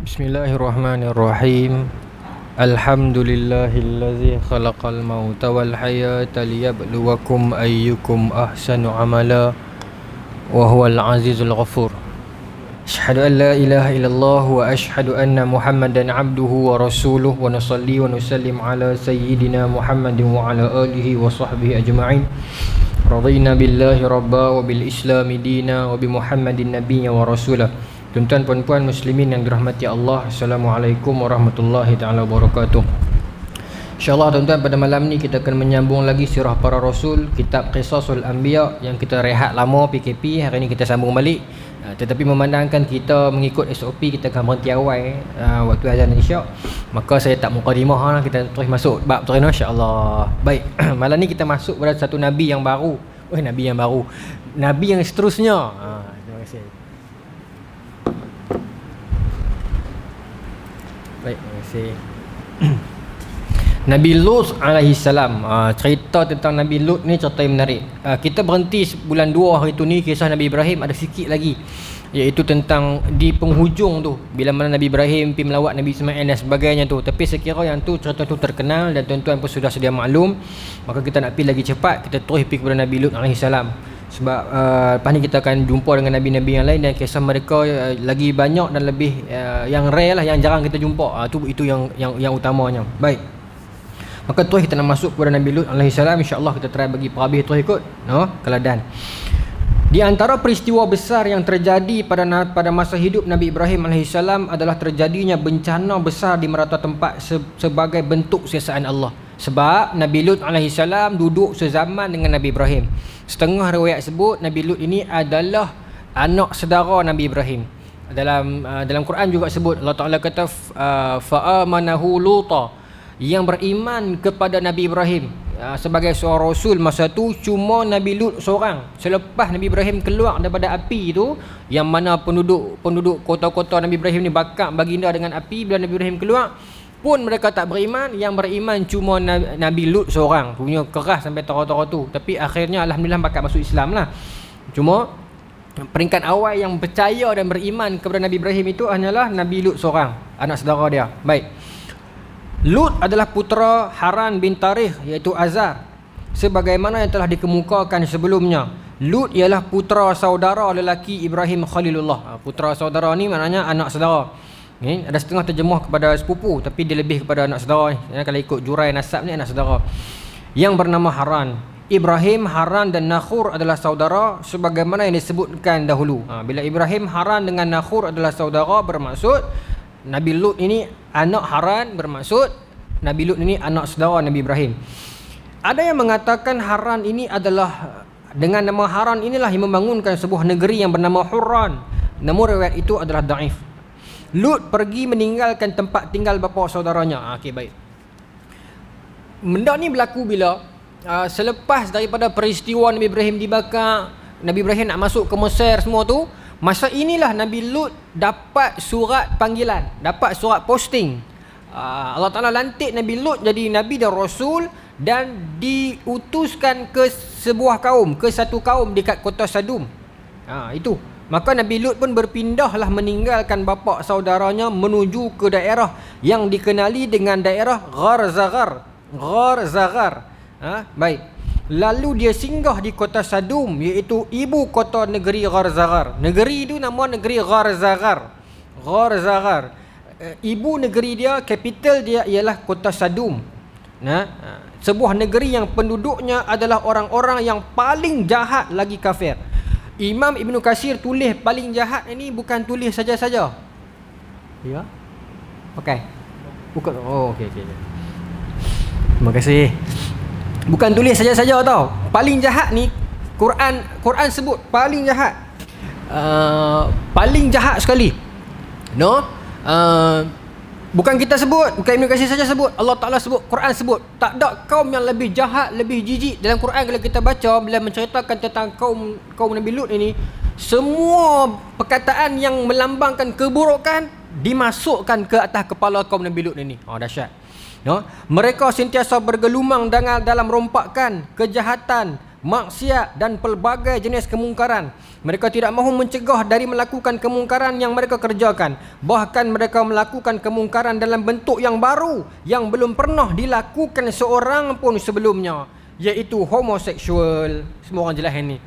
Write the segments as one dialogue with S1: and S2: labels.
S1: Bismillahirrahmanirrahim. Alhamdulillahillazi khalaqal mauta wal hayata liyabluwakum ayyukum ahsanu amala wa huwal azizul ghafur. Asyhadu an la ilaha illallah wa asyhadu anna Muhammadan abduhu wa rasuluh wa nusalli wa nusallim ala sayyidina Muhammadin wa ala alihi wa sahbihi ajma'in. Radina billahi rabba wa bil islami dina wa bi Muhammadin nabiyya wa rasulah. Tuan-tuan puan-puan muslimin yang dirahmati Allah, Assalamualaikum warahmatullahi taala wabarakatuh. InsyaAllah tuan-tuan, pada malam ni kita akan menyambung lagi sirah para rasul, kitab Qisasul Anbiya yang kita rehat lama PKP. Hari ni kita sambung balik. Tetapi memandangkan kita mengikut SOP, kita akan berhenti awal waktu azan Isyak, maka saya tak mukadimah lah, kita terus masuk bab terus insya-Allah. Baik, malam ni kita masuk pada satu nabi yang baru. Nabi yang seterusnya. Terima kasih. Baik, terima kasih. Nabi Lut alaihi salam. Cerita tentang Nabi Lut ni cerita yang menarik. Kita berhenti bulan 2 hari tu ni, kisah Nabi Ibrahim ada sikit lagi, iaitu tentang di penghujung tu, bila mana Nabi Ibrahim pergi melawat Nabi Ismail dan sebagainya tu. Tapi saya kira yang tu cerita tu terkenal dan tuan-tuan pun sudah sedia maklum, maka kita nak pergi lagi cepat, kita terus pergi kepada Nabi Lut alaihi salam. Sebab lepas ni kita akan jumpa dengan Nabi-Nabi yang lain dan kisah mereka lagi banyak dan lebih yang rare lah, yang jarang kita jumpa. Itu yang utamanya. Baik, maka terus kita nak masuk kepada Nabi Lut alaihi salam. InsyaAllah kita try bagi perhabis terus ikut keladan. Di antara peristiwa besar yang terjadi pada masa hidup Nabi Ibrahim alaihi salam adalah terjadinya bencana besar di merata tempat sebagai bentuk siasaan Allah. Sebab Nabi Lut alaihi salam duduk sezaman dengan Nabi Ibrahim. Setengah riwayat sebut Nabi Lut ini adalah anak saudara Nabi Ibrahim. Dalam Quran juga sebut, Allah Taala kata fa'amanahu Luta, yang beriman kepada Nabi Ibrahim sebagai seorang rasul masa tu cuma Nabi Lut seorang. Selepas Nabi Ibrahim keluar daripada api itu, yang mana penduduk kota-kota Nabi Ibrahim ni bakar baginda dengan api, bila Nabi Ibrahim keluar pun mereka tak beriman. Yang beriman cuma Nabi Lut seorang. Punya keras sampai tara-tara tu. Tapi akhirnya alhamdulillah bakal masuk Islam lah. Cuma peringkat awal yang percaya dan beriman kepada Nabi Ibrahim itu hanyalah Nabi Lut seorang, anak saudara dia. Baik, Lut adalah putera Haran bin Tarikh, iaitu Azar, sebagaimana yang telah dikemukakan sebelumnya. Lut ialah putera saudara lelaki Ibrahim Khalilullah. Putera saudara ni maknanya anak saudara. Ada setengah terjemuh kepada sepupu, tapi dia lebih kepada anak saudara. Kalau ikut jurai nasab ni, anak saudara yang bernama Haran. Ibrahim, Haran dan Nakhur adalah saudara sebagaimana yang disebutkan dahulu. Bila Ibrahim, Haran dengan Nakhur adalah saudara, bermaksud Nabi Lut ini anak Haran, bermaksud Nabi Lut ini anak saudara Nabi Ibrahim. Ada yang mengatakan Haran ini adalah, dengan nama Haran inilah yang membangunkan sebuah negeri yang bernama Hurran. Namun riwayat itu adalah daif. Lut pergi meninggalkan tempat tinggal bapa saudaranya. Okey, baik. Benda ni berlaku bila selepas daripada peristiwa Nabi Ibrahim dibakar, Nabi Ibrahim nak masuk ke Mesir semua tu, masa inilah Nabi Lut dapat surat panggilan, dapat surat posting. Allah Ta'ala lantik Nabi Lut jadi Nabi dan Rasul, dan diutuskan ke sebuah kaum, ke satu kaum dekat kota Sadum. Itu. Maka Nabi Lut pun berpindahlah meninggalkan bapa saudaranya menuju ke daerah yang dikenali dengan daerah Ghar Zaghar. Baik. Lalu dia singgah di kota Sadum, iaitu ibu kota negeri Ghar Zaghar. Negeri itu nama negeri Ghar Zaghar. Ibu negeri dia, kapital dia ialah kota Sadum. Sebuah negeri yang penduduknya adalah orang-orang yang paling jahat lagi kafir. Imam Ibn Katsir tulis paling jahat ini bukan tulis saja-saja. Ya. Okey. Bukan. Okey. Terima kasih. Bukan tulis saja-saja tau. Paling jahat ni Quran sebut paling jahat. Paling jahat sekali. Bukan kita sebut, bukan Ibn Katsir saja sebut, Allah Ta'ala sebut, Quran sebut. Tak ada kaum yang lebih jahat, lebih jijik. Dalam Quran kalau kita baca, bila menceritakan tentang kaum Nabi Lut ini, semua perkataan yang melambangkan keburukan dimasukkan ke atas kepala kaum Nabi Lut ini. Dahsyat. Mereka sentiasa bergelumang dalam rompakan, kejahatan, maksiat dan pelbagai jenis kemungkaran. Mereka tidak mahu mencegah dari melakukan kemungkaran yang mereka kerjakan. Bahkan mereka melakukan kemungkaran dalam bentuk yang baru yang belum pernah dilakukan seorang pun sebelumnya, iaitu homoseksual. Semua orang jelas ini.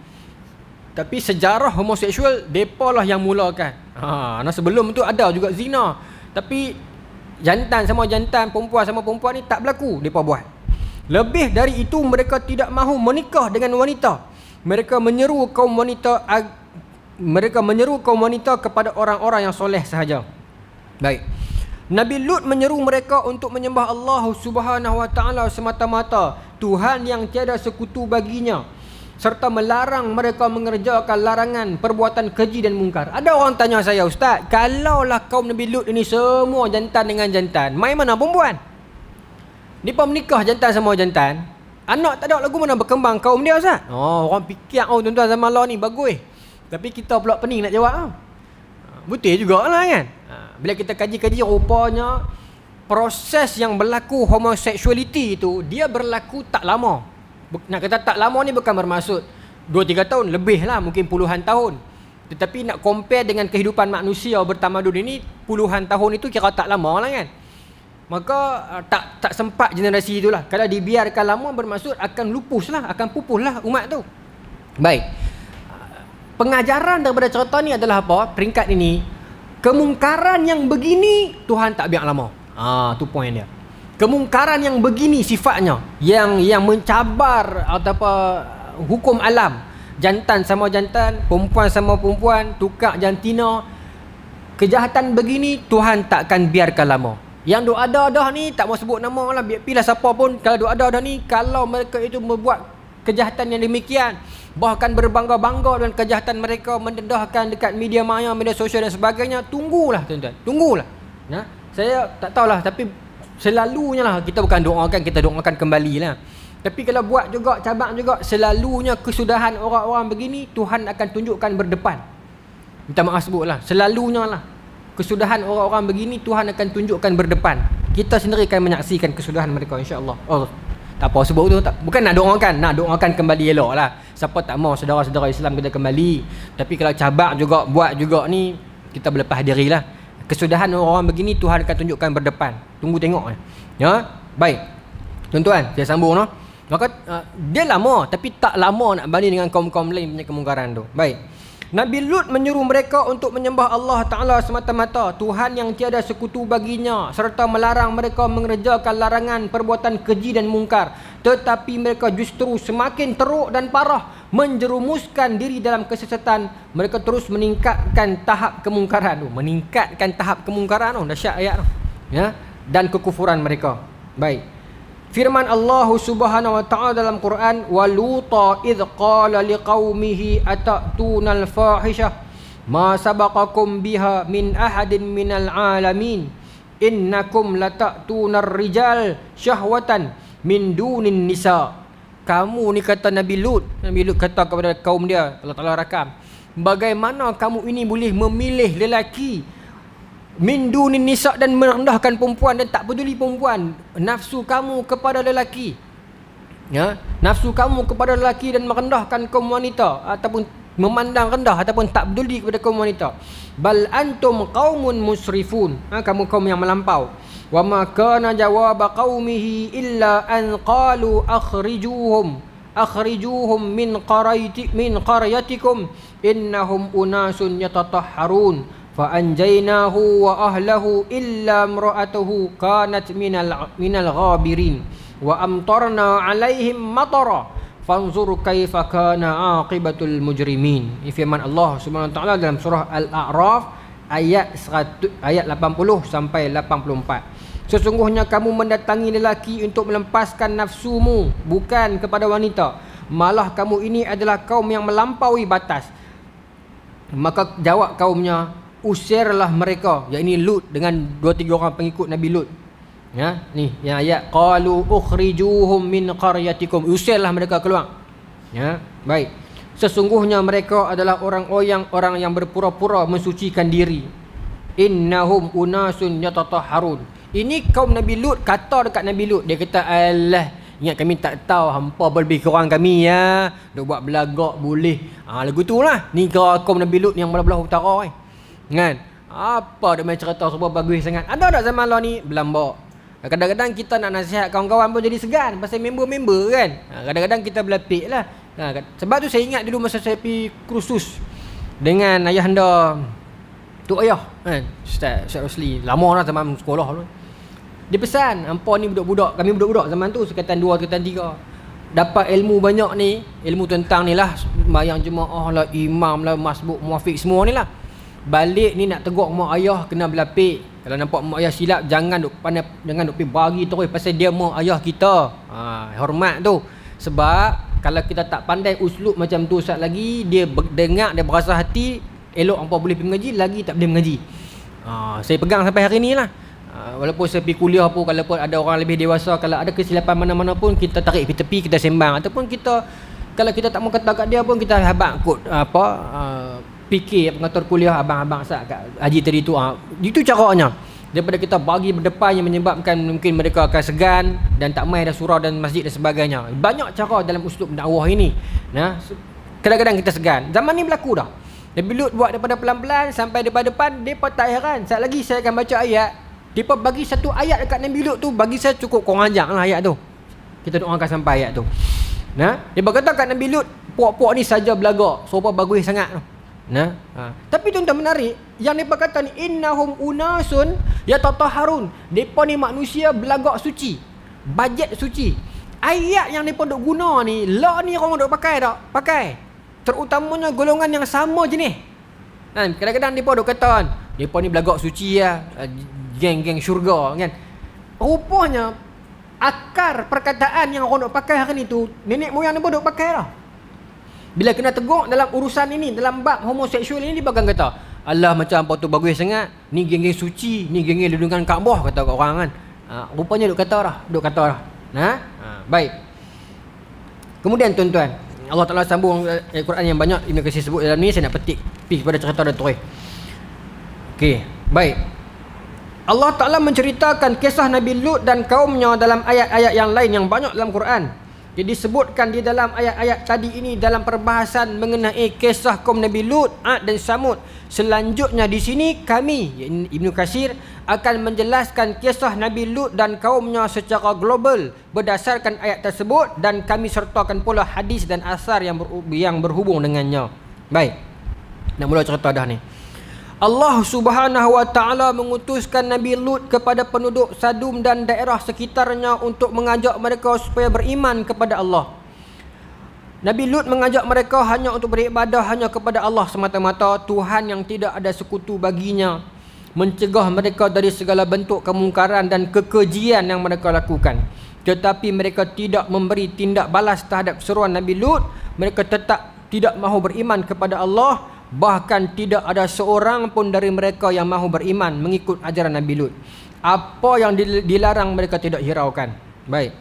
S1: Tapi sejarah homoseksual depa lah yang mulakan. Nah sebelum tu ada juga zina. Tapi jantan sama jantan, perempuan sama perempuan ni tak berlaku depa buat. Lebih dari itu, mereka tidak mahu menikah dengan wanita. Mereka menyeru kaum wanita kepada orang-orang yang soleh sahaja. Baik. Nabi Lut menyeru mereka untuk menyembah Allah Subhanahu wa taala semata-mata, Tuhan yang tiada sekutu baginya, serta melarang mereka mengerjakan larangan perbuatan keji dan mungkar. Ada orang tanya saya, Ustaz, kalaulah kaum Nabi Lut ini semua jantan dengan jantan, mai mana perempuan? Mereka menikah jantan sama jantan, anak tak ada lagu mana berkembang kaum dia, Ustaz? Orang fikir, tuan-tuan zaman Allah ni bagus. Tapi kita pula pening nak jawab. Betul jugalah kan? Bila kita kaji-kaji, rupanya proses yang berlaku homoseksualiti itu, dia berlaku tak lama. Nak kata tak lama ni bukan bermaksud 2-3 tahun, lebih lah, mungkin puluhan tahun. Tetapi nak compare dengan kehidupan manusia bertamadun ini, puluhan tahun itu kira tak lama lah kan. Maka tak sempat generasi itulah. Kalau dibiarkan lama, bermaksud akan lupus lah, akan pupus lah umat tu. Baik. Pengajaran daripada cerita ni adalah apa? Peringkat ini, kemungkaran yang begini Tuhan tak biar lama. Tu poin dia. Kemungkaran yang begini sifatnya, yang mencabar atau apa, hukum alam, jantan sama jantan, perempuan sama perempuan, tukar jantina, kejahatan begini Tuhan takkan biarkan lama. Yang duk ada dah ni, tak mau sebut nama lah, pilih siapa pun, kalau duk ada dah ni, kalau mereka itu membuat kejahatan yang demikian, bahkan berbangga-bangga dengan kejahatan mereka, mendedahkan dekat media maya, media sosial dan sebagainya, tunggulah tuan-tuan, tunggulah. Saya tak tahulah, tapi selalunya lah, kita bukan doakan, kita doakan kembali lah. Tapi kalau buat juga, cabang juga, selalunya kesudahan orang-orang begini Tuhan akan tunjukkan berdepan. Minta maaf sebut lah, selalunya lah kesudahan orang-orang begini Tuhan akan tunjukkan berdepan. Kita sendiri akan menyaksikan kesudahan mereka, insya-Allah. Tak apa sebut tu, bukan nak doakan kembali elok lah. Siapa tak mau saudara-saudara Islam kita kembali. Tapi kalau cabang juga, buat juga ni, kita berlepas diri lah. Kesudahan orang-orang begini Tuhan akan tunjukkan berdepan. Tunggu tengok ya. Baik. Tuan-tuan, saya sambung noh. Maka dia lama, tapi tak lama nak banding dengan kaum-kaum lain punya kemungkaran tu. Baik. Nabi Lut menyuruh mereka untuk menyembah Allah Ta'ala semata-mata, Tuhan yang tiada sekutu baginya, serta melarang mereka mengerjakan larangan perbuatan keji dan mungkar. Tetapi mereka justru semakin teruk dan parah, menjerumuskan diri dalam kesesatan. Mereka terus meningkatkan tahap kemungkaran tu. Meningkatkan tahap kemungkaran tu. Dahsyat ayat tu. Ya? Dan kekufuran mereka. Baik. Firman Allah Subhanahu wa taala dalam Quran, wa luta idh qala liqaumihi atatuna al-fahishah ma sabaqakum biha min ahadin minal alamin innakum latatuna ar-rijal syahwatan min dunin nisa. Kamu ni, kata Nabi Lut kata kepada kaum dia, Allah Taala rakam, bagaimana kamu ini boleh memilih lelaki min dunin nisa dan merendahkan perempuan dan tak peduli perempuan, nafsu kamu kepada lelaki, ya, nafsu kamu kepada lelaki dan merendahkan kaum wanita ataupun memandang rendah ataupun tak peduli kepada kaum wanita. Bal antum qaumun musrifun, kamu kaum yang melampau. Wa ma kana jawab qaumihi illa an qalu akhrijuhum min qaryatikum innahum unasun yatatahharun fa anjaynahu wa ahlahu illa imra'atuhu kanat minal ghabirin wa amtarna alaihim matara fanzur kaifa kana aqibatul mujrimin. Ini firman Allah Subhanahu wa taala dalam surah Al-A'raf ayat 80 sampai 84. Sesungguhnya kamu mendatangi lelaki untuk melepaskan nafsumu, bukan kepada wanita, malah kamu ini adalah kaum yang melampaui batas. Maka jawab kaumnya, usirlah mereka, yakni Lut dengan 2-3 orang pengikut Nabi Lut. Ya, ni yang ayat qalu ukhrijuhum min qaryatikum, usirlah mereka keluar. Ya, baik. Sesungguhnya mereka adalah orang yang berpura-pura mensucikan diri. Innahum unasun yatatahharun. Ini kaum Nabi Lut kata dekat Nabi Lut, dia kata, alah, Ingat kami tak tahu hampa lebih kurang kami ya. Duk buat belagak boleh. Lagu tu lah. Ni kira kaum Nabi Lut yang belah-belah utara kan. Apa dak main cerita sebab bagus sangat. Ada tak zaman lah ni belambak. Kadang-kadang kita nak nasihat kawan-kawan pun jadi segan pasal member-member kan. Kadang-kadang kita belapik lah. Sebab tu saya ingat dulu masa saya pergi kursus dengan ayahanda Tok Ayah kan, Ustaz Rosli. Lama dah zaman sekolah tu. Dia pesan, hampa ni budak-budak, kami budak-budak zaman tu, sekatan 2, sekatan 3. Dapat ilmu banyak ni, ilmu tentang ni lah, sembahyang jemaah lah, imam lah, masbuk, muafiq semua ni lah. Balik ni nak tegur mak ayah kena berlapik. Kalau nampak mak ayah silap, jangan duk pandai, jangan duk pergi bagi terus pasal dia mak ayah kita. Hormat tu. Sebab kalau kita tak pandai uslub macam tu Ustaz lagi, dia dengar, dia berasa hati, elok hampa boleh pergi mengaji, lagi tak boleh mengaji. Saya pegang sampai hari ni lah. Walaupun saya pergi kuliah pun, kalau pun ada orang lebih dewasa, kalau ada kesilapan mana-mana pun kita tarik pergi tepi, kita sembang. Ataupun kita, kalau kita tak mau kata kat dia pun, kita habaq kot fikir pengatur kuliah abang-abang Ustaz kat haji tadi tu. Itu caranya. Daripada kita bagi berdepan yang menyebabkan mungkin mereka akan segan dan tak mai dah surau dan masjid dan sebagainya. Banyak cara dalam uslub dakwah ini. Kadang-kadang kita segan. Zaman ni berlaku dah. Nabi Lut buat daripada pelan-pelan sampai depan-depan, depa tak heran. Sekejap lagi saya akan baca ayat. Depa bagi satu ayat dekat Nabi Lut tu, bagi saya cukup kurang ajar lah ayat tu. Kita doakan sampai ayat tu. Depa kata kat Nabi Lut, puak-puak ni saja belagak, serupa bagus sangat tu. Tapi tuan-tuan menarik, yang depa kata ni innahum unasun yatatahharun. Depa ni manusia belagak suci, bajet suci. Ayat yang depa duk guna ni, la ni orang duk pakai tak? Pakai. Terutamanya golongan yang sama jenis. Kadang-kadang depa duk kata kan, depa ni belagak suci lah, geng-geng syurga kan. Rupanya akar perkataan yang orang duk pakai hari ni tu, nenek moyang depa duk pakai lah. Bila kena tegur dalam urusan ini, dalam bab homoseksual ini, dia bakal kata, Allah macam apa tu bagus sangat, ni geng-geng suci, ni geng-geng lindungan Kaabah, kata orang kan. Rupanya duk kata lah. Baik. Kemudian tuan-tuan, Allah Ta'ala sambung Al-Quran yang banyak Ibn Katsir sebut dalam ni. Saya nak petik pergi kepada cerita dan terus. Okey, baik. Allah Ta'ala menceritakan kisah Nabi Lut dan kaumnya dalam ayat-ayat yang lain yang banyak dalam Quran. Jadi disebutkan di dalam ayat-ayat tadi ini dalam perbahasan mengenai kisah kaum Nabi Lut, Ad dan Samud. Selanjutnya di sini kami, Ibn Katsir, akan menjelaskan kisah Nabi Lut dan kaumnya secara global berdasarkan ayat tersebut, dan kami sertakan pula hadis dan asar yang berhubung dengannya. Baik. Nak mula cerita dah ni. Allah Subhanahu wa taala mengutuskan Nabi Lut kepada penduduk Sadum dan daerah sekitarnya untuk mengajak mereka supaya beriman kepada Allah. Nabi Lut mengajak mereka hanya untuk beribadah hanya kepada Allah semata-mata, Tuhan yang tidak ada sekutu baginya, mencegah mereka dari segala bentuk kemungkaran dan kekejian yang mereka lakukan. Tetapi mereka tidak memberi tindak balas terhadap seruan Nabi Lut. Mereka tetap tidak mahu beriman kepada Allah. Bahkan tidak ada seorang pun dari mereka yang mahu beriman mengikut ajaran Nabi Lut. Apa yang dilarang mereka tidak hiraukan. Baik.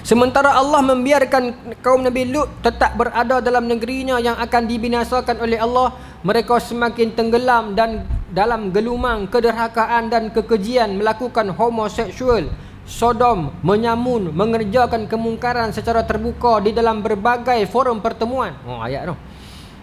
S1: Sementara Allah membiarkan kaum Nabi Lut tetap berada dalam negerinya yang akan dibinasakan oleh Allah, mereka semakin tenggelam dan dalam gelumang kederhakaan dan kekejian, melakukan homoseksual, sodom, menyamun, mengerjakan kemungkaran secara terbuka di dalam berbagai forum pertemuan. Ayat tu.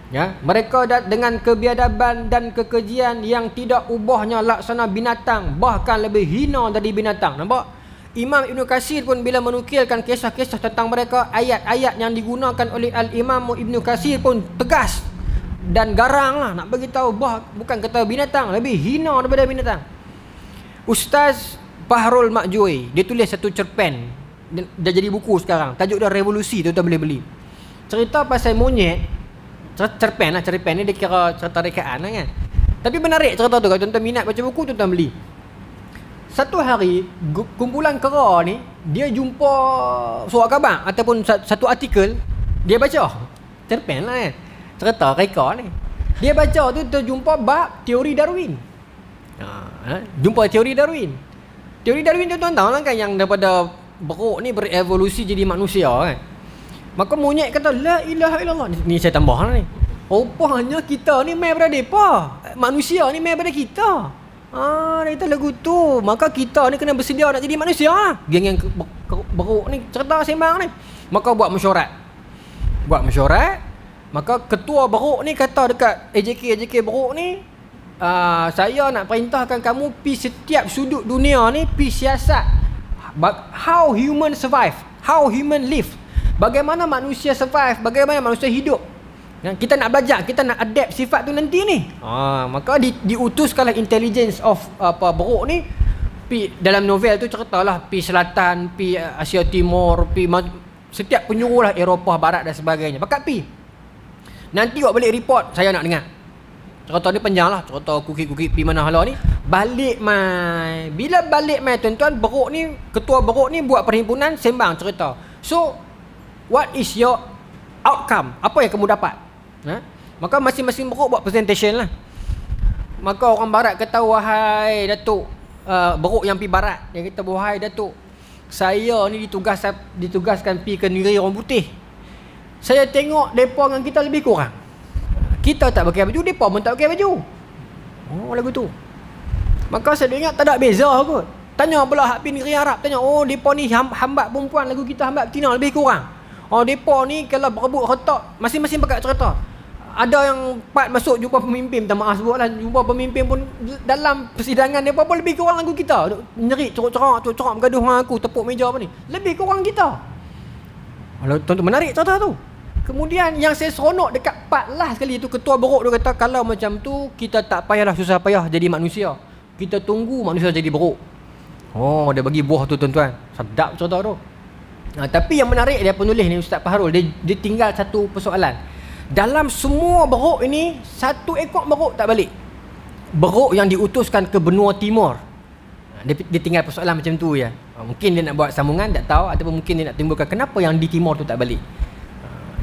S1: Ya, mereka dengan kebiadaban dan kekejian yang tidak ubahnya laksana binatang, bahkan lebih hina dari binatang. Nampak? Imam Ibn Katsir pun bila menukilkan kisah-kisah tentang mereka, ayat-ayat yang digunakan oleh Al-Imam Ibn Katsir pun tegas dan garang lah nak beritahu bukan kata binatang, lebih hina daripada binatang. Ustaz Bahrul Makjui, dia tulis satu cerpen, dah jadi buku sekarang, tajuk dia Revolusi, tuan-tuan boleh beli. Cerita pasal monyet, cerpen ni dia kira cerita rekaan lah kan. Tapi menarik cerita tu, kalau tuan-tuan minat baca buku, tuan-tuan beli. Satu hari kumpulan kera ni dia jumpa surat khabar ataupun satu artikel, dia baca cerpen lah kan, cerita reka ni. Dia baca tu terjumpa bab teori Darwin. Jumpa teori Darwin. Teori Darwin tu tuan tahu lah kan, yang daripada beruk ni berevolusi jadi manusia kan. Maka monyet kata la ilaha illallah. Ni saya tambah lah ni. Rupanya kita ni mai pada depa. Manusia ni mai pada kita. Dia kata lagu tu. Maka kita ni kena bersedia nak jadi manusia lah. Geng yang beruk ni cerita sembang ni. Maka buat mesyuarat. Maka ketua beruk ni kata dekat AJK beruk ni, saya nak perintahkan kamu pergi setiap sudut dunia ni, pergi siasat how human survive, how human live, bagaimana manusia survive, bagaimana manusia hidup. Kita nak belajar, kita nak adapt sifat tu nanti ni. Maka diutuskanlah intelligence of beruk ni pi dalam novel tu ceritalah pi selatan, pi Asia Timur, pi setiap penjuru lah, Eropah Barat dan sebagainya. Bakat pi. Nanti buat balik report, saya nak dengar. Cerita ni panjang lah, cerita kukik-kukik pi mana hala ni. Balik mai. Bila balik mai tuan-tuan, beruk ni, ketua beruk ni buat perhimpunan sembang cerita. So, what is your outcome? Apa yang kamu dapat? Maka masing-masing beruk buat presentation lah. Maka orang barat kata, wahai Datuk, beruk yang pi barat, dia kata, wahai Datuk, saya ni ditugaskan pi ke negeri orang putih. Saya tengok mereka dengan kita lebih kurang. Kita tak pakai baju, mereka pun tak pakai baju. Lagu tu. Maka saya ingat tak ada beza kot. Tanya pula hak pi negeri Arab, tanya, mereka ni hambat perempuan, lagu kita hambat betina lebih kurang. Mereka ni kalau berebut retak, masing-masing pakai cerita. Ada yang part masuk jumpa pemimpin, minta maaf sebutlah, jumpa pemimpin pun dalam persidangan mereka pun lebih kurang lagu kita. Nyerit, corak-corak bergaduh dengan aku, tepuk meja apa ni. Lebih kurang kita. Tuan-tuan menarik cerita tu. Kemudian yang saya seronok dekat part last sekali tu, ketua beruk tu kata, kalau macam tu kita tak payahlah susah payah jadi manusia. Kita tunggu manusia jadi beruk. Dia bagi buah tu tuan-tuan. Sedap cerita tu. Tapi yang menarik dia penulis ni, Ustaz Fahrul, dia tinggal satu persoalan. Dalam semua beruk ini, satu ekor beruk tak balik. Beruk yang diutuskan ke benua timur, dia tinggal persoalan macam tu ya. Mungkin dia nak buat sambungan, tak tahu, ataupun mungkin dia nak timbulkan kenapa yang di timur tu tak balik.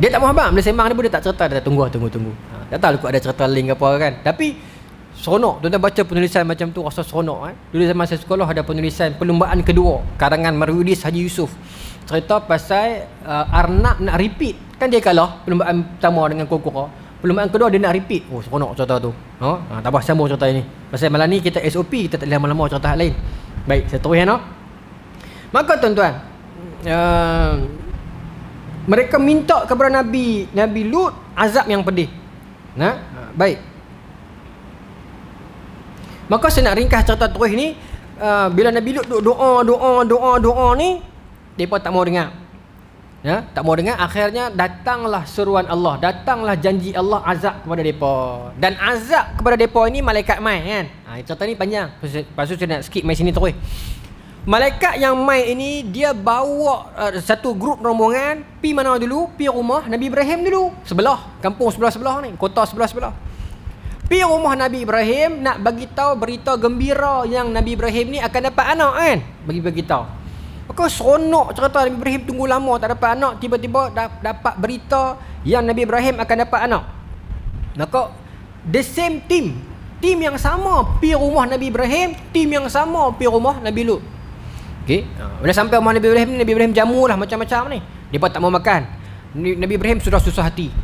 S1: Dia tak mahu abang, bila sembang dia pun dia tak cerita, dia tunggu. Tak tahu kot ada cerita link apa kan. Tapi seronok, tuan-tuan baca penulisan macam tu, rasa seronok. Dulu zaman saya sekolah ada penulisan perlumbaan kedua, karangan Marudis Haji Yusof. Cerita pasal Arnab nak repeat. Kan dia kalah perlumbaan pertama dengan Kokora. Perlumbaan kedua dia nak repeat. Seronok cerita tu. Tak apa, sambung cerita ini. Pasal malam ni kita SOP, kita tak boleh lama-lama cerita hal lain. Baik, saya teruskan. Maka tuan-tuan, mereka minta kepada Nabi Lut azab yang pedih. Baik. Maka saya nak ringkas cerita terus ni. Bila Nabi Lut doa ni, mereka tak mau dengar. Tak mau dengar. Akhirnya datanglah seruan Allah, datanglah janji Allah azab kepada mereka. Dan azab kepada mereka ini malaikat mai kan. Cerita ni panjang. Lepas tu saya nak skip mai sini terus. Malaikat yang mai ini dia bawa satu grup rombongan pi mana dulu? Pi rumah Nabi Ibrahim dulu. Sebelah, kampung sebelah-sebelah ni, kota sebelah-sebelah. Pi rumah Nabi Ibrahim nak bagi tahu berita gembira yang Nabi Ibrahim ni akan dapat anak kan. Bagi tahu. Maka seronok cerita Nabi Ibrahim tunggu lama tak dapat anak, tiba-tiba dapat berita yang Nabi Ibrahim akan dapat anak. Maka the same team yang sama pi rumah Nabi Ibrahim, team yang sama pi rumah Nabi Lut. Okey, bila sampai rumah Nabi Ibrahim jamulah macam-macam ni. Depa tak mau makan. Nabi Ibrahim sudah susah hati.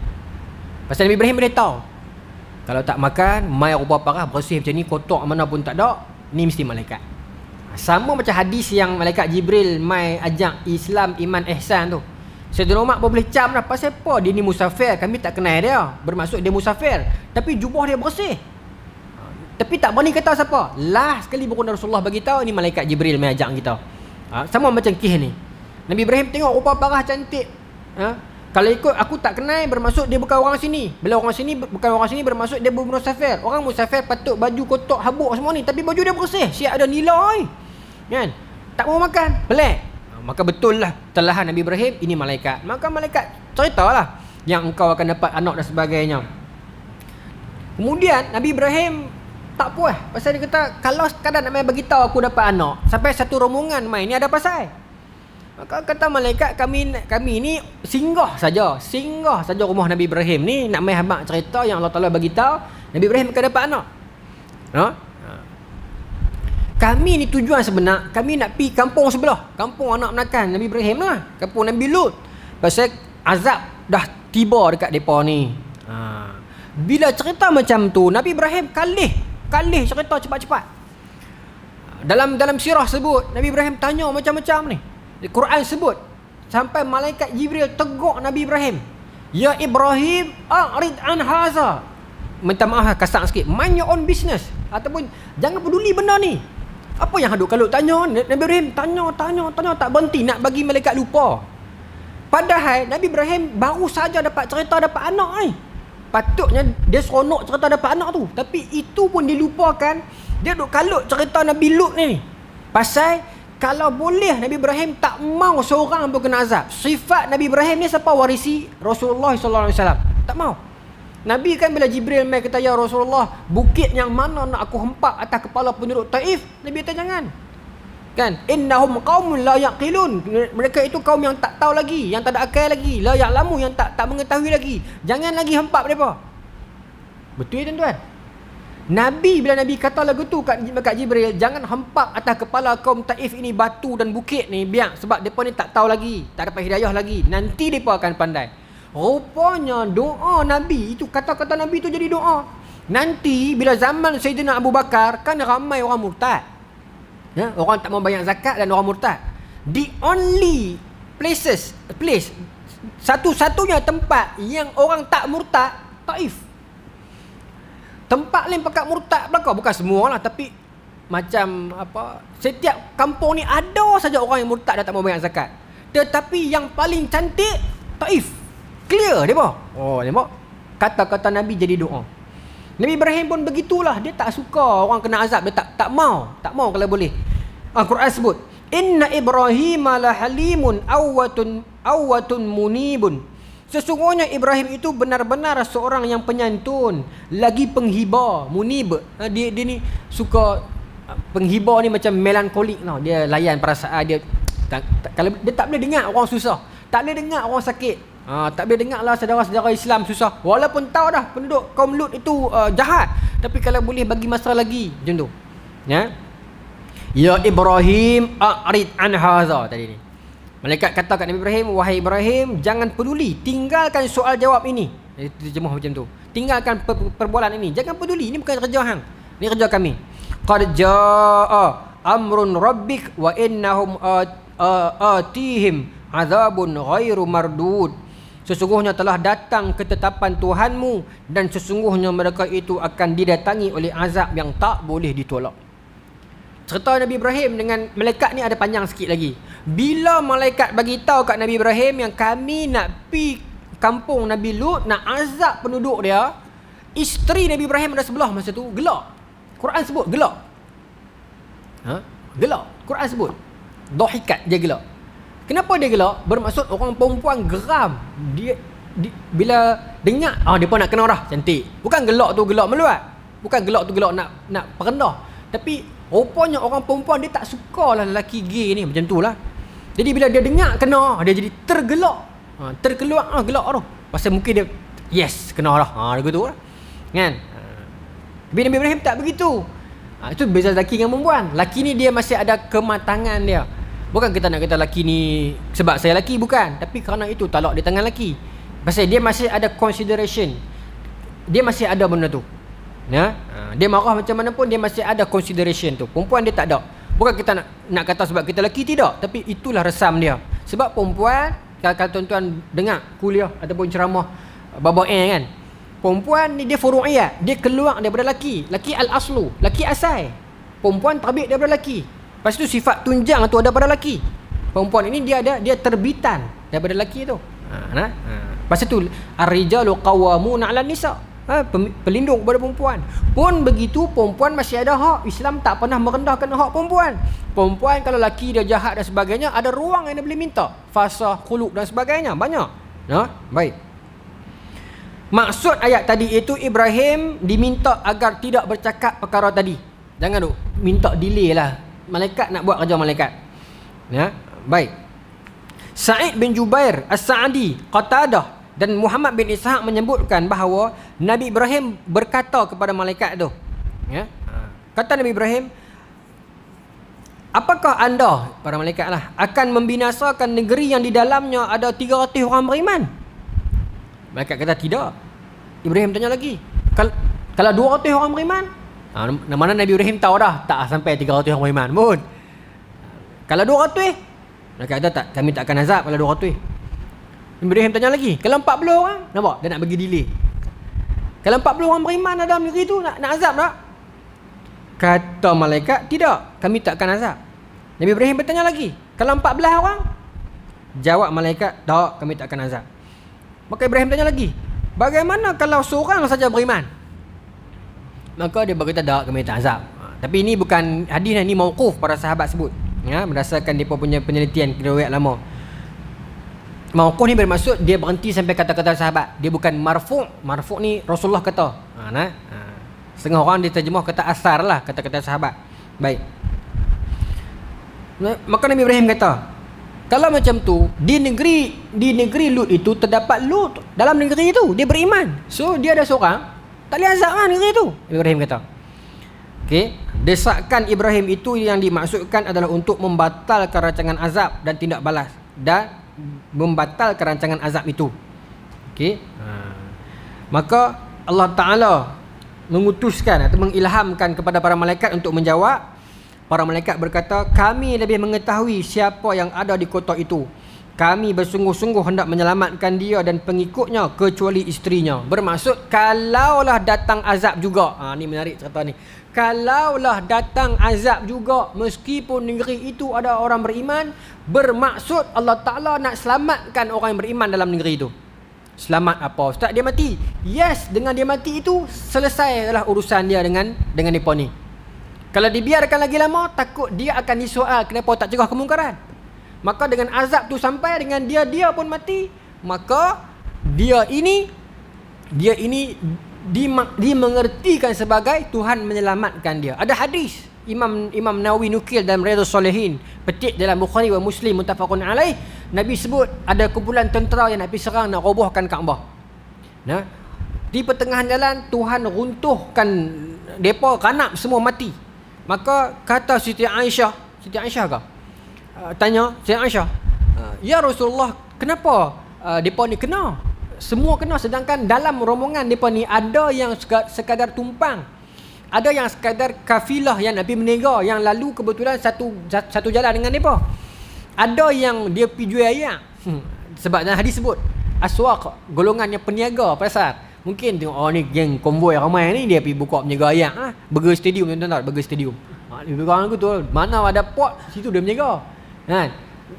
S1: Pasal Nabi Ibrahim boleh tahu, kalau tak makan, mai rupa parah bersih macam ni, kotor mana pun tak ada, ni mesti malaikat. Sama macam hadis yang malaikat Jibril mai ajak Islam, iman, ihsan tu. Sayyidina Umar pun boleh cam dah, pasal apa dia ni musafir, kami tak kenal dia. Bermaksud dia musafir, tapi jubah dia bersih. Tapi tak berani kata siapa. Last sekali baru Rasulullah bagi tahu ni malaikat Jibril mai ajak kita. Sama macam kisah ni. Nabi Ibrahim tengok rupa parah cantik. Kalau ikut aku tak kenal, bermaksud dia bukan orang sini. Bila orang sini bukan orang sini, bermaksud dia musafir. Orang musafir patut baju kotor, habuk semua ni, tapi baju dia bersih, siap ada nilai. Kan? Tak mau makan, pelik. Maka betul lah telahan Nabi Ibrahim, ini malaikat. Maka malaikat ceritalah yang engkau akan dapat anak dan sebagainya. Kemudian Nabi Ibrahim tak puas, pasal dia kata kalau sekadar nak main beritahu aku dapat anak, sampai satu rombongan main ni ada pasal. Maka kata malaikat, kami ni singgah saja rumah Nabi Ibrahim ni, nak main habaq cerita yang Allah Taala bagi tahu Nabi Ibrahim akan dapat anak. Kami ni tujuan sebenar, kami nak pergi kampung sebelah, kampung anak menakan Nabi Ibrahim lah, kampung Nabi Lut. Pasal azab dah tiba dekat depa ni. Bila cerita macam tu, Nabi Ibrahim kalih cerita cepat-cepat. Dalam sirah sebut Nabi Ibrahim tanya macam-macam ni. Quran sebut sampai malaikat Jibril tegur Nabi Ibrahim, ya Ibrahim a'rid an haza, minta maaf kasar sikit, mind your own business, ataupun jangan peduli benda ni. Apa yang hadut kalau tanya Nabi Ibrahim tanya tak berhenti nak bagi malaikat lupa. Padahal Nabi Ibrahim baru saja dapat cerita dapat anak ni. Patutnya dia seronok cerita dapat anak tu, tapi itu pun dilupakan. Dia duk kalut cerita Nabi Lut ni. Pasal kalau boleh Nabi Ibrahim tak mau seorang pun kena azab. Sifat Nabi Ibrahim ni siapa warisi? Rasulullah sallallahu alaihi wasallam. Tak mau. Nabi kan bila Jibril mai kata, ya Rasulullah, bukit yang mana nak aku hempak atas kepala penduduk Taif? Nabi kata jangan. Kan? Innahum qaumun la yaqilun. Mereka itu kaum yang tak tahu lagi, yang tak ada akal lagi, la ya'lamu, yang tak mengetahui lagi. Jangan lagi hempak mereka. Betul ya tuan-tuan? Nabi bila Nabi kata lagu tu kat Jibril, jangan hempak atas kepala kaum Taif ini batu dan bukit ni, biar sebab depa ni tak tahu lagi, tak dapat hidayah lagi. Nanti depa akan pandai. Rupanya doa Nabi itu, kata-kata Nabi itu jadi doa. Nanti bila zaman Sayyidina Abu Bakar kan ramai orang murtad. Ya, orang tak mau bayar zakat dan orang murtad. The only place satu-satunya tempat yang orang tak murtad, Taif. Tempat lain pakat murtad belakang, bukan semua lah, tapi macam apa, setiap kampung ni ada saja orang yang murtad dan tak mau bayar zakat. Tetapi yang paling cantik Taif. Clear dia apa? Oh, nampak? Kata-kata Nabi jadi doa. Nabi Ibrahim pun begitulah, dia tak suka orang kena azab, dia tak mau kalau boleh. Al-Quran sebut, inna Ibrahim la halimun awwatun munibun. Sesungguhnya Ibrahim itu benar-benar seorang yang penyantun, lagi penghibur, munib. Dia ni suka penghibur ni macam melankolik tau. Dia layan perasaan dia. Kalau dia tak boleh dengar orang susah, tak boleh dengar orang sakit. Tak boleh dengar lah saudara-saudara Islam susah. Walaupun tahu dah penduduk kaum Lut itu jahat, tapi kalau boleh bagi masa lagi macam tu. Ya Ibrahim a'rid an hadza tadi ni. Malaikat kata kat Nabi Ibrahim, wahai Ibrahim, jangan peduli, tinggalkan soal jawab ini. Itu terjemah macam tu. Tinggalkan perbualan ini, jangan peduli, ini bukan kerja hang. Ini kerja kami. Qad jaa amrun rabbik wa innahum atihim azabun ghairu mardud. Sesungguhnya telah datang ketetapan Tuhanmu, dan sesungguhnya mereka itu akan didatangi oleh azab yang tak boleh ditolak. Cerita Nabi Ibrahim dengan malaikat ni ada panjang sikit lagi. Bila malaikat bagi tahu kat Nabi Ibrahim yang kami nak pi kampung Nabi Lut, nak azab penduduk dia, isteri Nabi Ibrahim ada sebelah masa tu gelak. Quran sebut gelak. Gelak. Quran sebut dhahikat, dia gelak. Kenapa dia gelak? Bermaksud orang perempuan geram. Dia bila dengar depa nak kena orang cantik. Bukan gelak tu gelak meluat. Bukan gelak tu gelak nak perendah. Tapi rupanya orang perempuan dia tak sukalah lelaki gay ni, macam tu lah. Jadi bila dia dengar kena, dia jadi tergelak. Terkeluar gelak tu. Pasal mungkin dia yes kena lah. Begitu lah. Kan? Tapi Nabi Ibrahim tak begitu. Itu beza lelaki dengan perempuan. Lelaki ni dia masih ada kematangan dia. Bukan kita nak kata lelaki ni sebab saya lelaki, bukan. Tapi kerana itu talak di tangan lelaki. Pasal dia masih ada consideration. Dia masih ada benda tu. Dia marah macam mana pun dia masih ada consideration tu. Perempuan dia tak ada. Bukan kita nak kata sebab kita lelaki, tidak. Tapi itulah resam dia. Sebab perempuan, kalau tuan-tuan dengar kuliah ataupun ceramah Baba kan, perempuan ni dia furu'iyah, dia keluar daripada lelaki. Lelaki al-aslu, lelaki asal. Perempuan terbit daripada lelaki. Lepas tu sifat tunjang tu ada pada lelaki. Perempuan ini dia terbitan daripada lelaki tu. Lepas tu ar-rijalu qawwamuna 'alan nisa'. Pelindung kepada perempuan. Pun begitu, perempuan masih ada hak. Islam tak pernah merendahkan hak perempuan. Perempuan kalau lelaki dia jahat dan sebagainya, ada ruang yang dia boleh minta. Fasah, khuluk dan sebagainya. Banyak. Baik. Maksud ayat tadi itu, Ibrahim diminta agar tidak bercakap perkara tadi. Jangan minta delay lah. Malaikat nak buat kerja malaikat. Baik. Sa'id bin Jubair As-Sa'di, Qatadah dan Muhammad bin Ishaq menyebutkan bahawa Nabi Ibrahim berkata kepada malaikat tu. Kata Nabi Ibrahim, apakah anda, para malaikat lah, akan membinasakan negeri yang di dalamnya ada 300 orang beriman? Malaikat kata tidak. Ibrahim tanya lagi, kalau 200 orang beriman, Mana Nabi Ibrahim tahu dah tak sampai 300 orang beriman pun. Kalau 200 mereka kata tak, kami tak akan azab kalau 200. Nabi Ibrahim tanya lagi, kalau 40 orang, nampak dia nak bagi delay. Kalau 40 orang beriman dalam negeri tu nak azab tak? Kata malaikat, tidak, kami tak akan azab. Nabi Ibrahim bertanya lagi, kalau 14 orang? Jawab malaikat, tak, kami tak akan azab. Maka Ibrahim tanya lagi, bagaimana kalau seorang saja beriman? Maka dia berkata, tak, kami tak azab. Tapi ini bukan hadis, ini mauquf para sahabat sebut, ya, berdasarkan mereka punya penelitian riwayat lama. Mauquf ni bermaksud dia berhenti sampai kata-kata sahabat. Dia bukan marfu'. Marfu' ni Rasulullah kata. Setengah orang dia terjemah kata asar lah, kata-kata sahabat. Baik. Maka Nabi Ibrahim kata, kalau macam tu, di negeri Lut itu terdapat Lut dalam negeri itu, dia beriman. So dia ada seorang, tak boleh azab kan negeri itu. Ibrahim kata. Okey, desakan Ibrahim itu yang dimaksudkan adalah untuk membatalkan rancangan azab dan tindak balas, dan membatalkan rancangan azab itu. Okey. Maka Allah Taala mengutuskan atau mengilhamkan kepada para malaikat untuk menjawab. Para malaikat berkata, kami lebih mengetahui siapa yang ada di kota itu. Kami bersungguh-sungguh hendak menyelamatkan dia dan pengikutnya kecuali isterinya. Bermaksud, kalaulah datang azab juga. Ni menarik cerita ni. Kalaulah datang azab juga, meskipun negeri itu ada orang beriman, bermaksud Allah Ta'ala nak selamatkan orang yang beriman dalam negeri itu. Selamat apa? Ustaz, dia mati. Yes, dengan dia mati itu, selesailah urusan dia dengan mereka ni. Kalau dibiarkan lagi lama, takut dia akan disoal kenapa tak cegah kemungkaran. Maka dengan azab tu sampai, dengan dia pun mati, maka dia ini dimengertikan sebagai Tuhan menyelamatkan dia. Ada hadis Imam Nawawi nukil dalam Riyadhus Shalihin, petik dalam Bukhari wa Muslim muttafaqun alaih. Nabi sebut ada kumpulan tentera yang nak pergi serang, nak robohkan Kaabah. Nah, di pertengahan jalan Tuhan runtuhkan depa, kanap semua mati. Maka kata Siti Aisyah ke? Tanya Siti Aisyah, ya Rasulullah, kenapa depa ni kena? Semua kena, sedangkan dalam rombongan depa ni ada yang sekadar tumpang, ada yang sekadar kafilah yang Nabi meniaga, yang lalu kebetulan satu jalan dengan depa. Ada yang dia pergi jual ayak. Sebab dalam hadis sebut aswaq, golongan yang peniaga pasar. Mungkin tengok, oh ni geng konvoi ramai ni, dia pergi buka peniaga ayak. Burger Stadium, tuan-tuan, Burger Stadium. Lebih kurang aku tu, mana ada pot, situ dia meniaga.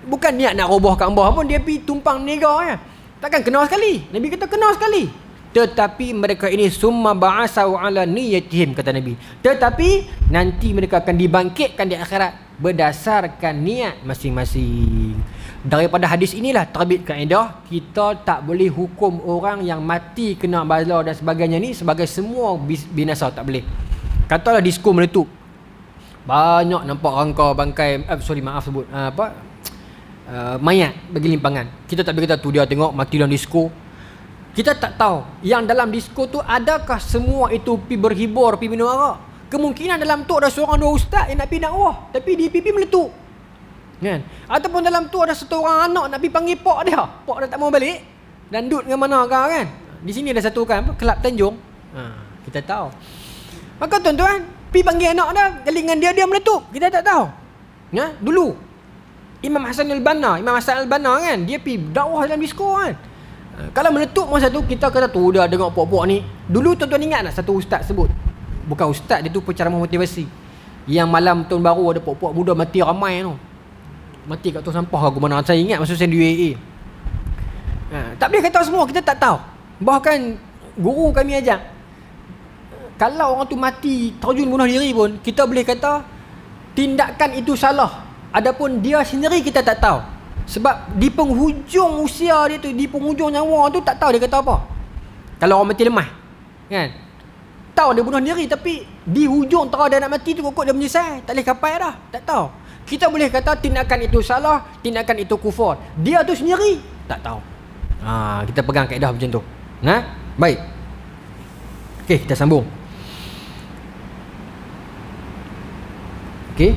S1: Bukan niat nak roboh Kaabah pun, dia pergi tumpang meniaga ya. Takkan kena sekali. Nabi kata kena sekali. Tetapi mereka ini summa ba'asau ala niyatihim, kata Nabi. Tetapi nanti mereka akan dibangkitkan di akhirat berdasarkan niat masing-masing. Daripada hadis inilah terbit kaedah, kita tak boleh hukum orang yang mati kena bala dan sebagainya ni sebagai semua binasa, tak boleh. Katalah disko meletup, banyak nampak rangka bangkai, mayat bagi limpangan. Kita tak boleh kata tu dia tengok mati dalam disko. Kita tak tahu yang dalam disko tu adakah semua itu pi berhibur, pi minum arak. Kemungkinan dalam tu ada seorang dua ustaz yang nak pi dakwah, tapi di pipi meletup, kan? Ataupun dalam tu ada satu orang anak nak pergi panggil pak dia tak mau balik, dan duduk dengan mana kau, kan? Di sini ada satu kan, Kelab Tanjung. Kita tahu. Maka tuan-tuan, pergi panggil anak dia, kali dengan dia meletup, kita tak tahu. Ya, dulu Imam Hasan Al-Banna kan, dia pergi dakwah dalam disko kan. Kalau meletup masa tu, kita kata tu dia dengar pok-pok ni. Dulu tuan-tuan ingat tak satu ustaz sebut? Bukan ustaz, dia tu penceramah motivasi. Yang malam tahun baru ada pok-pok muda mati ramai tu. Mati kat tong sampah aku mana. Saya ingat masa saya di UAE. Tak boleh kata semua, kita tak tahu. Bahkan guru kami ajak, kalau orang tu mati terjun bunuh diri pun, kita boleh kata tindakan itu salah. Adapun dia sendiri kita tak tahu. Sebab di penghujung usia dia tu, di penghujung nyawa tu, tak tahu dia kata apa. Kalau orang mati lemah, kan? Tahu dia bunuh diri, tapi di hujung tera dia nak mati tu, kokok dia menyesal, tak boleh kapai dah, tak tahu. Kita boleh kata tindakan itu salah, tindakan itu kufur. Dia tu sendiri tak tahu. Kita pegang kaedah macam tu. Baik. Okey, kita sambung. Okey.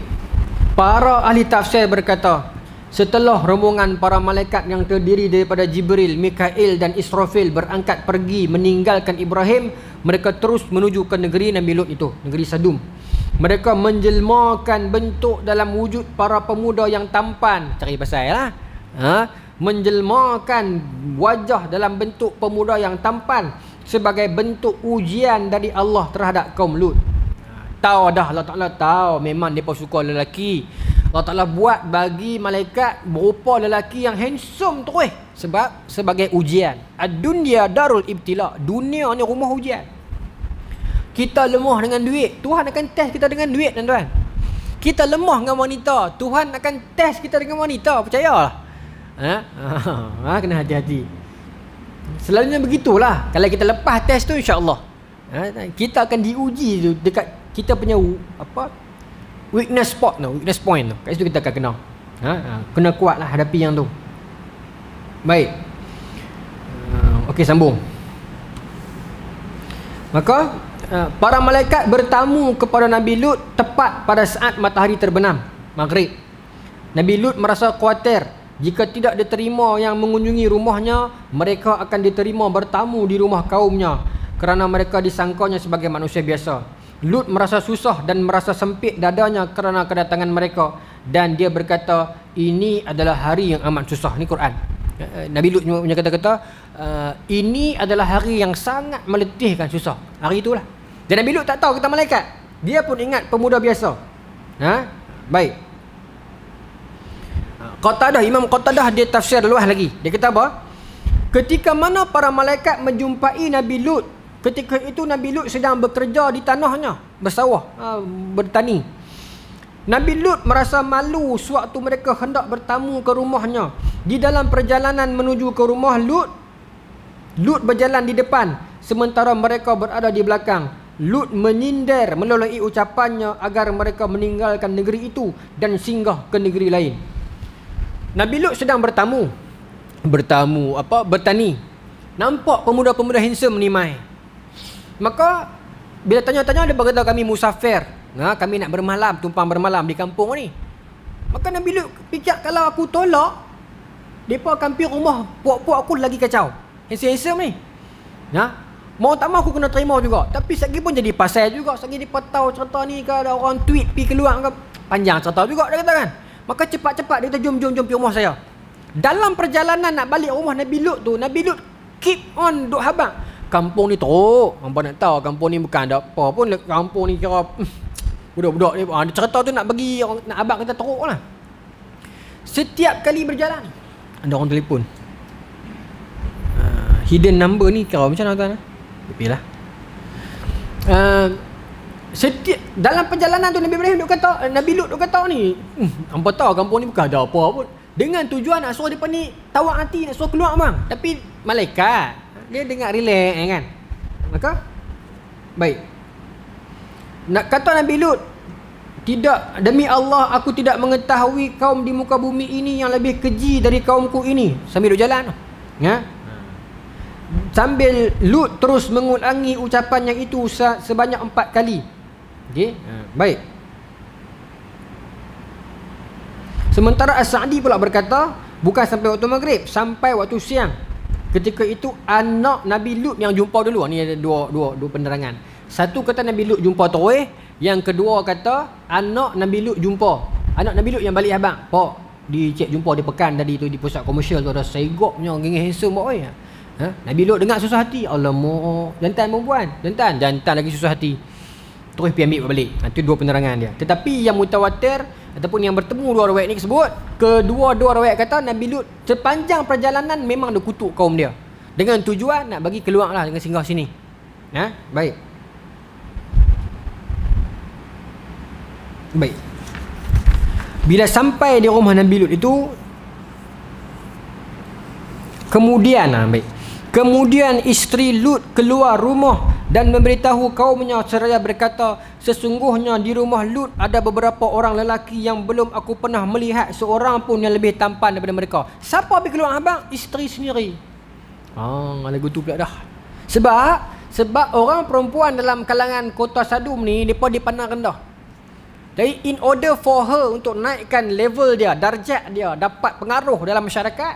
S1: Para ahli tafsir berkata, Setelah rombongan para malaikat yang terdiri daripada Jibril, Mikail dan Israfil berangkat pergi meninggalkan Ibrahim, mereka terus menuju ke negeri Nabi Lut itu, negeri Sadum. Mereka menjelmakan bentuk dalam wujud para pemuda yang tampan. Cari pasal lah. Menjelmakan wajah dalam bentuk pemuda yang tampan sebagai bentuk ujian dari Allah terhadap kaum Lut. Tahu dah, Allah Ta'ala tahu memang mereka suka lelaki. Allah Ta'ala buat bagi malaikat berupa lelaki yang handsome terus. Sebab sebagai ujian. Ad-dunya darul ibtila. Dunia ni rumah ujian. Kita lemah dengan duit, Tuhan akan test kita dengan duit, tuan-tuan. Kita lemah dengan wanita, Tuhan akan test kita dengan wanita. Percayalah. Kena hati-hati. Selalunya begitulah. Kalau kita lepas test tu, insya-Allah kita akan diuji tu dekat kita punya weakness spot tu, weakness point tu. Kat situ kita akan kena. Kena kuatlah hadapi yang tu. Baik. Okey, sambung. Maka para malaikat bertamu kepada Nabi Lut tepat pada saat matahari terbenam, maghrib. Nabi Lut merasa khawatir jika tidak diterima yang mengunjungi rumahnya, mereka akan diterima bertamu di rumah kaumnya kerana mereka disangkanya sebagai manusia biasa. Lut merasa susah dan merasa sempit dadanya kerana kedatangan mereka, dan dia berkata, ini adalah hari yang amat susah. Ni Quran. Nabi Lut punya kata-kata, ini adalah hari yang sangat meletihkan, susah. Hari itulah. Dan Nabi Lut tak tahu kata malaikat. Dia pun ingat pemuda biasa. Baik. Qatadah, Imam Qatadah dia tafsir luas lagi. Dia kata apa? Ketika mana para malaikat menjumpai Nabi Lut, ketika itu Nabi Lut sedang bekerja di tanahnya, bersawah, bertani. Nabi Lut merasa malu sewaktu mereka hendak bertamu ke rumahnya. Di dalam perjalanan menuju ke rumah Lut, Lut berjalan di depan, sementara mereka berada di belakang. Lut menyindir melalui ucapannya agar mereka meninggalkan negeri itu dan singgah ke negeri lain. Nabi Lut sedang bertani. Nampak pemuda-pemuda handsome ni mai. Maka bila tanya-tanya, dia berkata, kami musafir, kami nak bermalam, tumpang bermalam di kampung ni. Maka Nabi Lut fikir, kalau aku tolak, mereka akan pergi rumah puak-puak aku lagi kacau. Handsome ni. Mau tak mau aku kena terima juga. Tapi sekali pun jadi pasal juga. Sekali dia tahu cerita ni ke, ada orang tweet pergi keluar ke, panjang cerita juga dia kata kan. Maka cepat-cepat dia kata, jom pergi rumah saya. Dalam perjalanan nak balik rumah Nabi Lut tu, Nabi Lut keep on duk habang. Kampung ni teruk. Hampa nak tahu kampung ni bukan ada apa pun. Kampung ni kira budak-budak ni. Dia cerita tu nak bagi, nak abang kata teruk lah. Setiap kali berjalan, ada orang telefon. Hidden number ni kira macam mana tuan? Tapi lah. Setiap dalam perjalanan tu Nabi Lut duk kata ni, hampa tahu kampung ni bukan ada apa pun. Dengan tujuan nak suruh depa ni tawak hati, nak suruh keluar bang. Tapi malaikat dia dengar relax kan. Maka baik. Nak kata Nabi Lut, tidak, demi Allah aku tidak mengetahui kaum di muka bumi ini yang lebih keji dari kaumku ini. Sambil duk jalan. Sambil Lut terus mengulangi ucapan yang itu sebanyak 4 kali. Okey, baik. Sementara As-Sa'di pula berkata, bukan sampai waktu maghrib, sampai waktu siang. Ketika itu anak Nabi Lut yang jumpa dulu. Ni ada dua penerangan. Satu kata Nabi Lut jumpa terus, yang kedua kata anak Nabi Lut jumpa. Anak Nabi Lut yang balik abang. Pak, dicek jumpa di pekan tadi tu, di pusat komersial tu ada segop punya geng handsome boy. Nabi Lut dengar susah hati. Alamak, jantan perempuan. Jantan lagi susah hati. Terus pergi ambil balik. Itu dua penerangan dia. Tetapi yang mutawatir ataupun yang bertemu dua riwayat ni sebut, kedua-dua riwayat kata Nabi Lut sepanjang perjalanan memang dia kutuk kaum dia dengan tujuan nak bagi keluar lah, dengan singgah sini. Baik. Bila sampai di rumah Nabi Lut itu, Kemudian isteri Lut keluar rumah dan memberitahu kaumnya seraya berkata, sesungguhnya di rumah Lut ada beberapa orang lelaki yang belum aku pernah melihat seorang pun yang lebih tampan daripada mereka. Siapa pergi keluar abang? Isteri sendiri. Lagu tu pula dah. Sebab orang perempuan dalam kalangan kota Sadum ni, mereka dipandang rendah. Jadi in order for her untuk naikkan level dia, darjat dia, dapat pengaruh dalam masyarakat,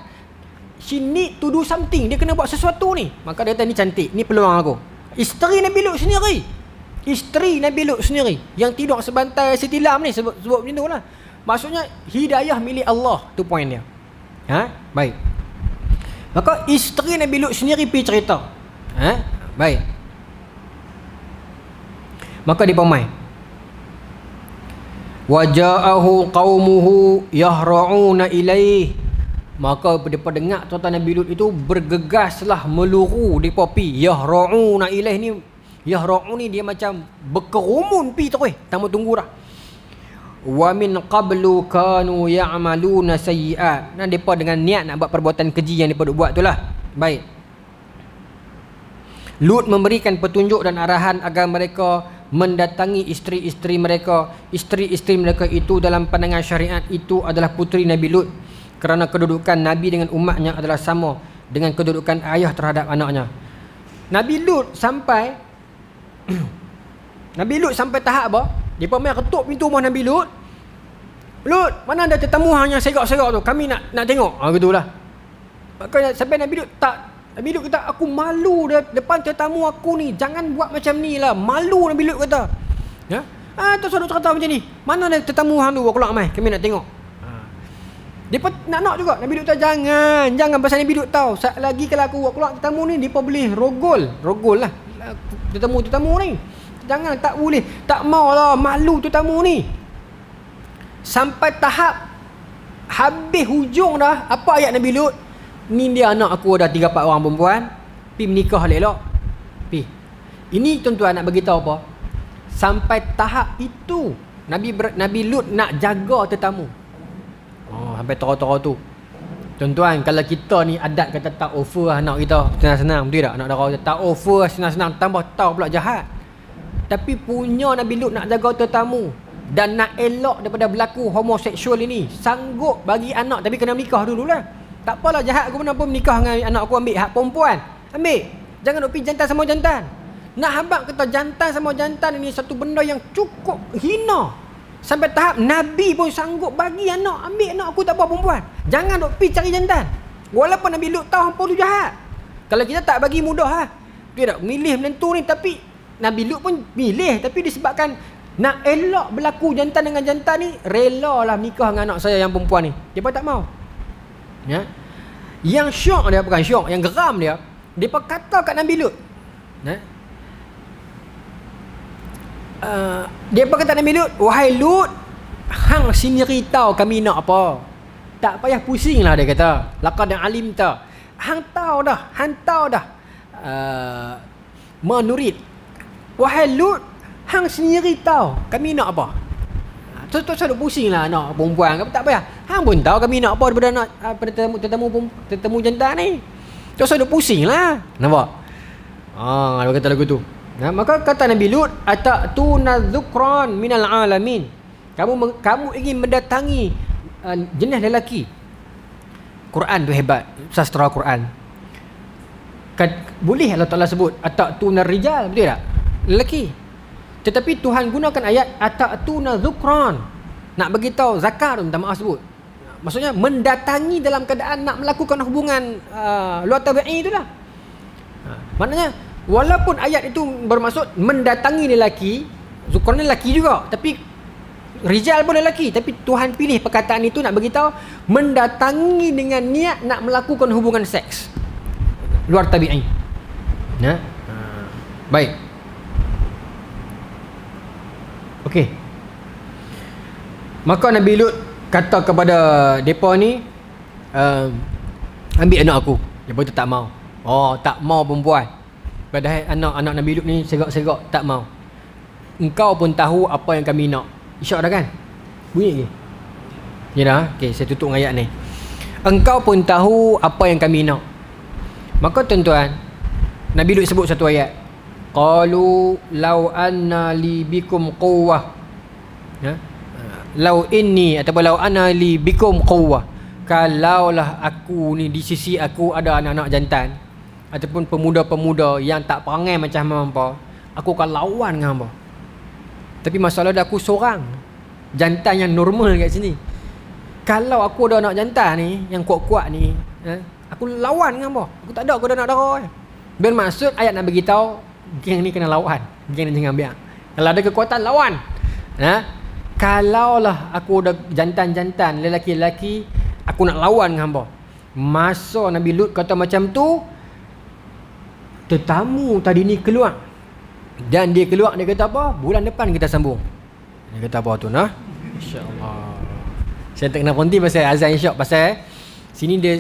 S1: she need to do something. Dia kena buat sesuatu ni. Maka dia kata ni cantik, ni peluang aku. Isteri Nabi Lut sendiri. Isteri Nabi Lut sendiri yang tidur sebantai setilam ni, sebut macam tu lah. Maksudnya hidayah milik Allah, tu point dia. Baik. Maka isteri Nabi Lut sendiri pergi cerita. Baik. Maka dia pemai. Waja'ahu qaumuhu yahra'una ilaih. Maka depa dengar cerita Nabi Lut itu, bergegaslah meluru depa pi. Yahra'una ilaih ni, yahra'un ni dia macam berkerumun pi terus. Tunggu dah. Wa min qablu kanu ya'maluna sayyi'at. Nah, depa dengan niat nak buat perbuatan keji yang depa buat itulah. Baik. Lut memberikan petunjuk dan arahan agar mereka mendatangi isteri-isteri mereka. Isteri-isteri mereka itu dalam pandangan syariat itu adalah puteri Nabi Lut, kerana kedudukan Nabi dengan umatnya adalah sama dengan kedudukan ayah terhadap anaknya. Nabi Lut sampai Nabi Lut sampai tahap apa? Dia pun ketuk pintu rumah Nabi Lut. Lut, mana ada tetamu hanya segak-segak tu? Kami nak tengok. Gitulah. Maka sampai Nabi Lut Nabi Lut kata, aku malu depan tetamu aku ni. Jangan buat macam ni lah. Malu Nabi Lut kata. Terus ada cerita macam ni. Mana ada tetamu hang tu? Aku nak mai. Kami nak tengok. Dia pun nak juga. Nabi Lut kata, jangan pasal Nabi Lut tahu. Lagi kalau aku keluar tetamu ni, dia pun boleh rogol lah tetamu ni. Jangan, tak boleh. Tak mau lah. Malu tetamu ni. Sampai tahap habis hujung dah. Apa ayat Nabi Lut? Ni dia anak aku ada 3-4 orang perempuan. Pi menikah elok. Pi. Ini tuan-tuan nak bagi tahu apa? Sampai tahap itu Nabi Lut nak jaga tetamu. Sampai tera-tera tu. Tuan-tuan, kalau kita ni adat kata tak offer anak kita senang-senang, betul tak? Anak dara kita tak offer senang-senang, tambah tahu pula jahat. Tapi punya Nabi Lut nak jaga tetamu dan nak elok daripada berlaku homoseksual ini. Sanggup bagi anak, tapi kena menikah dululah. Tak apalah jahat aku pun menikah dengan anak aku, ambil hak perempuan. Ambil. Jangan duk pergi jantan sama jantan. Nak habaq kata jantan sama jantan ini satu benda yang cukup hina. Sampai tahap Nabi pun sanggup bagi anak, ambil anak aku tak apa perempuan. Jangan duk pergi cari jantan. Walaupun Nabi Lut tahu hangpa tu jahat. Kalau kita tak bagi mudah dia tak milih menentu ni, tapi Nabi Lut pun milih, tapi disebabkan nak elak berlaku jantan dengan jantan ni, relalah nikah dengan anak saya yang perempuan ni. Dia pun tak mau. Yang syok dia, bukan syok, yang geram dia pun kata kat Nabi Lut. Dia pun kata Nabi Lut, wahai Lut, hang sendiri tahu kami nak apa. Tak payah pusing lah, dia kata. Laqad alimta. Hang tahu dah. Menurid. Wahai Lut, hang sendiri tahu kami nak apa. Tu saya pusing lah nak perempuan. Tak payah. Hang pun tahu kami nak apa daripada nak tetamu jantan ni. Tu saya pusing lah. Nampak? Dia kata lagu tu. Maka kata Nabi Lut, atatuna dzukran minal alamin. Kamu ingin mendatangi jenis lelaki. Quran tu hebat, sastra Quran. Boleh Allah Taala sebut atatuna rijal, betul tak? Lelaki. Tetapi Tuhan gunakan ayat atatuna dzukran. Nak bagi tahu zakar, minta maaf sebut. Maksudnya mendatangi dalam keadaan nak melakukan hubungan luar tabi'i itulah. Maknanya walaupun ayat itu bermaksud mendatangi lelaki, dzukran lelaki juga, tapi rijal pun lelaki, tapi Tuhan pilih perkataan itu nak bagi tahu mendatangi dengan niat nak melakukan hubungan seks luar tabi'i. Baik. Okey. Maka Nabi Lut kata kepada depa ni, ambil anak aku. Depa tu tak mau. Tak mau perempuan. Padahal anak-anak Nabi Lut ni segak-segak tak mau. Engkau pun tahu apa yang kami nak. Isyak dah kan? Bunyi lagi. Ya dah. Okey, saya tutup dengan ayat ni. Engkau pun tahu apa yang kami nak. Maka tuan-tuan, Nabi Lut sebut satu ayat. Qalu law anna li bikum quwwah. Law inni ataupun law anna li bikum quwwah. Kalaulah aku ni di sisi aku ada anak-anak jantan ataupun pemuda-pemuda yang tak perangai macam hampa, aku akan lawan dengan hampa. Tapi masalah dia aku seorang. jantan yang normal kat sini. Kalau aku ada anak jantan ni yang kuat-kuat ni, aku lawan dengan apa? Aku tak ada, aku ada anak dara. Bermaksud ayat nak bagi tahu geng ni kena lawan. Geng ni jangan biar. Kalau ada kekuatan lawan. Kalaulah aku ada jantan-jantan lelaki-lelaki, aku nak lawan dengan hamba. Masa Nabi Lut kata macam tu, tetamu tadi ni keluar. Dan dia keluar, dia kata apa? Bulan depan kita sambung. Dia kata apa tu nah? Insya-Allah. Saya tak kena berhenti pasal azan isyak, pasal sini dia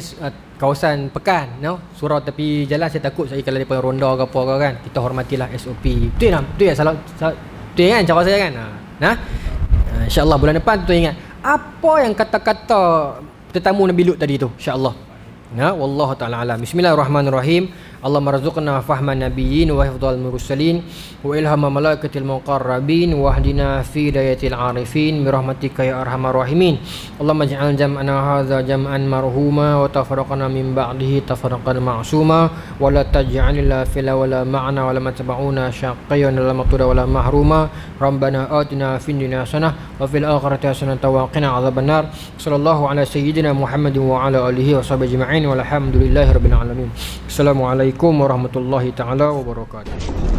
S1: kawasan Pekan, surau tepi jalan. Saya takut saya kalau depa ronda ke apa ke kan. Kita hormatilah SOP. Betul ya salah betul kan cara saya kan. Insya-Allah bulan depan tu ingat. Apa yang kata-kata tetamu Nabi Lut tadi tu? Insya-Allah. Wallahu ta'ala alam. Bismillahirrahmanirrahim. Allahumma rzuqna fahman nabiyyin wa hifdzal mursalin wa ilhama malaikatil muqarrabin wa hdina fi hidayatil arifin bi rahmatika ya arhamar rahimin. Allahumma ij'al jam'ana hadza jam'an marhuma wa tafarraqana min ba'dihi tafarraqan ma'suma wa la taj'al illa fil wala ma'na wa la matba'una syaqiyyan la maqtuda wa la mahruma. Rabbana atina fid dunya hasanah wa fil akhirati hasanah wa qina adzabannar. Sallallahu ala sayyidina Muhammadin wa ala alihi wa sahbihi ajma'in walhamdulillahi rabbil alamin. Assalamualaikum warahmatullahi taala wabarakatuh.